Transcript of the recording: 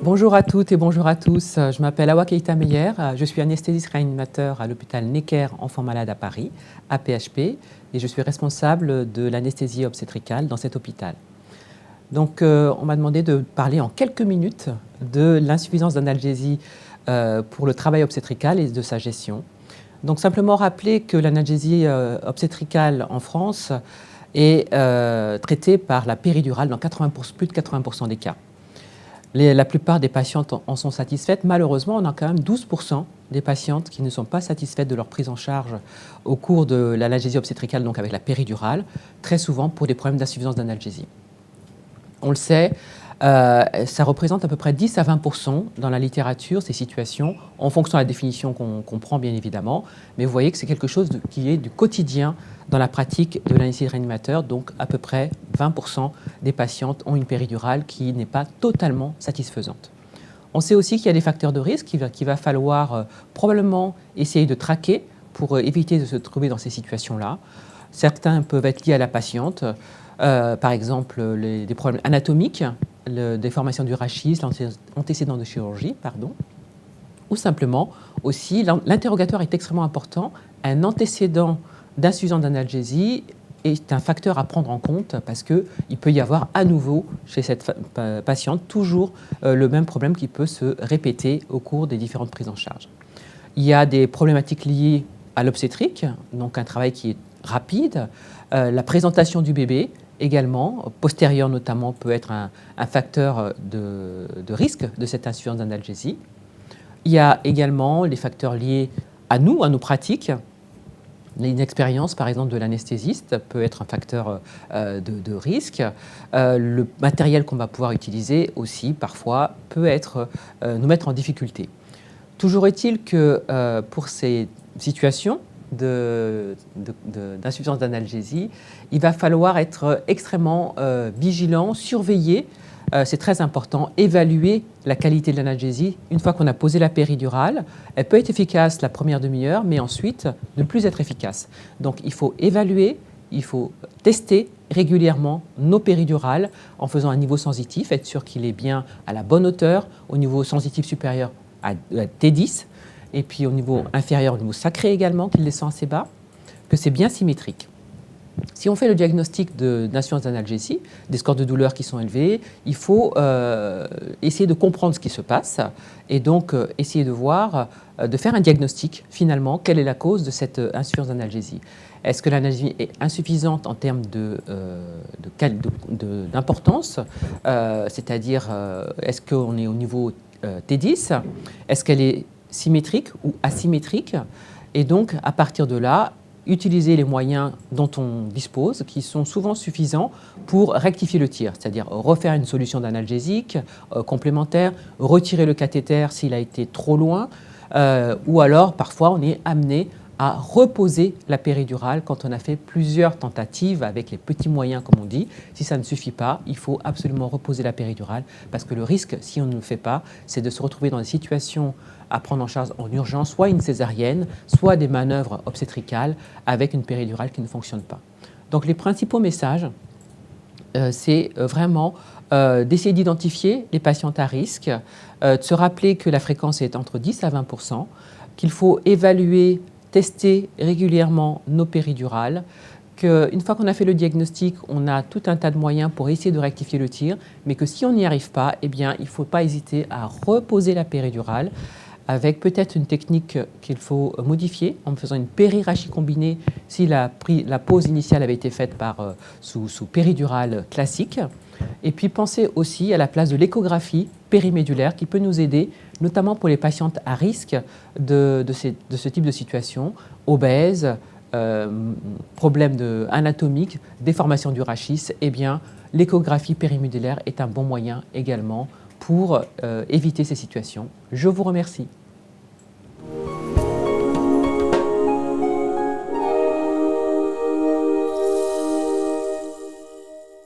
Bonjour à toutes et bonjour à tous. Je m'appelle Awa Keita Meyer. Je suis anesthésiste réanimateur à l'hôpital Necker Enfants Malades à Paris, APHP, et je suis responsable de l'anesthésie obstétricale dans cet hôpital. Donc, on m'a demandé de parler en quelques minutes de l'insuffisance d'analgésie pour le travail obstétrical et de sa gestion. Donc, simplement rappeler que l'analgésie obstétricale en France est traitée par la péridurale dans plus de 80% des cas. La plupart des patientes en sont satisfaites. Malheureusement, on a quand même 12% des patientes qui ne sont pas satisfaites de leur prise en charge au cours de l'analgésie obstétricale, donc avec la péridurale, très souvent pour des problèmes d'insuffisance d'analgésie. On le sait, ça représente à peu près 10 à 20% dans la littérature, ces situations, en fonction de la définition qu'on prend bien évidemment. Mais vous voyez que c'est quelque chose qui est du quotidien dans la pratique de l'anesthésie réanimateur. Donc à peu près 20% des patientes ont une péridurale qui n'est pas totalement satisfaisante. On sait aussi qu'il y a des facteurs de risque qu'il va falloir probablement essayer de traquer pour éviter de se trouver dans ces situations-là. Certains peuvent être liés à la patiente. Par exemple, des problèmes anatomiques, déformation du rachis, l'antécédent de chirurgie, ou simplement aussi, l'interrogatoire est extrêmement important. Un antécédent d'insuffisance d'analgésie est un facteur à prendre en compte parce qu'il peut y avoir à nouveau chez cette patiente toujours le même problème qui peut se répéter au cours des différentes prises en charge. Il y a des problématiques liées à l'obstétrique, donc un travail qui est rapide, la présentation du bébé également, postérieur notamment, peut être un facteur de risque de cette insuffisance d'analgésie. Il y a également les facteurs liés à nous, à nos pratiques. Une expérience, par exemple, de l'anesthésiste peut être un facteur de risque. Le matériel qu'on va pouvoir utiliser aussi, parfois, peut nous mettre en difficulté. Toujours est-il que pour ces situations d'insuffisance d'analgésie, il va falloir être extrêmement vigilant, surveiller, c'est très important, évaluer la qualité de l'analgésie. Une fois qu'on a posé la péridurale, elle peut être efficace la première demi-heure, mais ensuite ne plus être efficace. Donc il faut évaluer, il faut tester régulièrement nos péridurales en faisant un niveau sensitif, être sûr qu'il est bien à la bonne hauteur, au niveau sensitif supérieur à T10, et puis au niveau inférieur, au niveau sacré également, qu'il descend assez bas, que c'est bien symétrique. Si on fait le diagnostic d'insuffisance d'analgésie, des scores de douleur qui sont élevés, il faut essayer de comprendre ce qui se passe et donc essayer de voir, de faire un diagnostic finalement, quelle est la cause de cette insuffisance d'analgésie. Est-ce que l'analgésie est insuffisante en termes d'importance, c'est-à-dire est-ce qu'on est au niveau T10, est-ce qu'elle est symétrique ou asymétrique, et donc à partir de là, utiliser les moyens dont on dispose, qui sont souvent suffisants pour rectifier le tir, c'est-à-dire refaire une solution d'analgésique complémentaire, retirer le cathéter s'il a été trop loin, ou alors parfois on est amené à reposer la péridurale quand on a fait plusieurs tentatives avec les petits moyens, comme on dit. Si ça ne suffit pas, il faut absolument reposer la péridurale parce que le risque, si on ne le fait pas, c'est de se retrouver dans des situations à prendre en charge en urgence, soit une césarienne, soit des manœuvres obstétricales avec une péridurale qui ne fonctionne pas. Donc les principaux messages, c'est vraiment d'essayer d'identifier les patientes à risque, de se rappeler que la fréquence est entre 10 à 20%, qu'il faut évaluer, tester régulièrement nos péridurales, qu'une fois qu'on a fait le diagnostic, on a tout un tas de moyens pour essayer de rectifier le tir, mais que si on n'y arrive pas, eh bien, il ne faut pas hésiter à reposer la péridurale avec peut-être une technique qu'il faut modifier en faisant une périrachie combinée si la pause initiale avait été faite sous péridurale classique. Et puis pensez aussi à la place de l'échographie périmédulaire qui peut nous aider, notamment pour les patientes à risque de ce type de situation, obèses, problèmes anatomiques, déformation du rachis. Eh bien, l'échographie périmédulaire est un bon moyen également pour éviter ces situations. Je vous remercie.